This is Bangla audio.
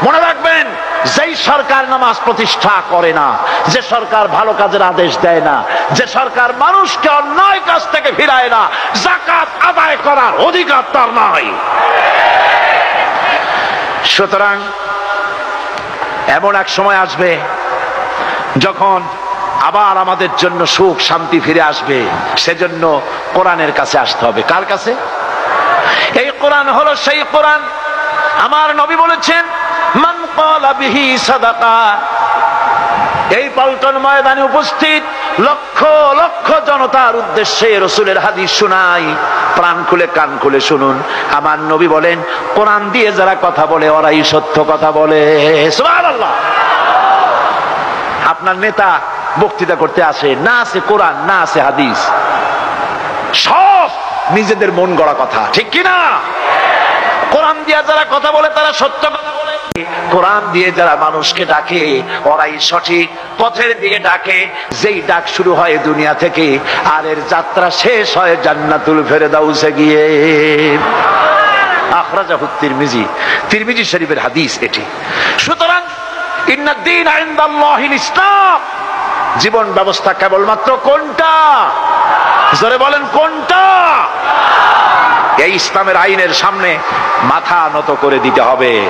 মনে রাখবেন, যেই সরকার নামাজ প্রতিষ্ঠা করে না, যে সরকার ভালো কাজের আদেশ দেয় না, যে সরকার মানুষকে অন্যায় কাজ থেকে ফিরায় না, যাকাত আদায় করার অধিকার তার নাই। সুতরাং এমন এক সময় আসবে যখন আবার আমাদের জন্য সুখ শান্তি ফিরে আসবে। সেজন্য কোরআনের কাছে আসতে হবে। কার কাছে? এই কোরআন হলো সেই কোরআন। আমার নবী বলেছেন, মান ক্বালা বিহি সাদাকা। এই পল্টন ময়দানে উপস্থিত লক্ষ লক্ষ জনতার উদ্দেশ্যে রাসূলের হাদিস শোনাই, প্রাণ খুলে কান খুলে শুনুন। আমার নবী বলেন, কোরআন দিয়ে যারা কথা বলে ওরাই সত্য কথা বলে। সুবহানাল্লাহ। আপনার নেতা বক্তৃতা করতে আসে, না আছে কোরআন, না আছে হাদিস, সব নিজেদের মন গড়া কথা, ঠিক কিনা? কোরআন দিয়ে যারা কথা বলে তারা সত্য কথা বলে, কোরআন দিয়ে যারা মানুষকে ডাকে ওরাই সঠিক পথের দিকে ডাকে। যেই ডাক শুরু হয় দুনিয়া থেকে, আর এর যাত্রা শেষ হয় জান্নাতুল ফেরদাউসে গিয়ে। আখরাজাহু তিরমিজি, তিরমিজি শরীফের হাদিস এটি। সুতরাং ইন্নাদ-দীন ইনদাল্লাহিল ইসলাম। জীবন ব্যবস্থা কেবলমাত্র কোনটা? জোরে বলেন, কোনটা? এই ইসলামের আইনের সামনে মাথা নত করে দিতে হবে।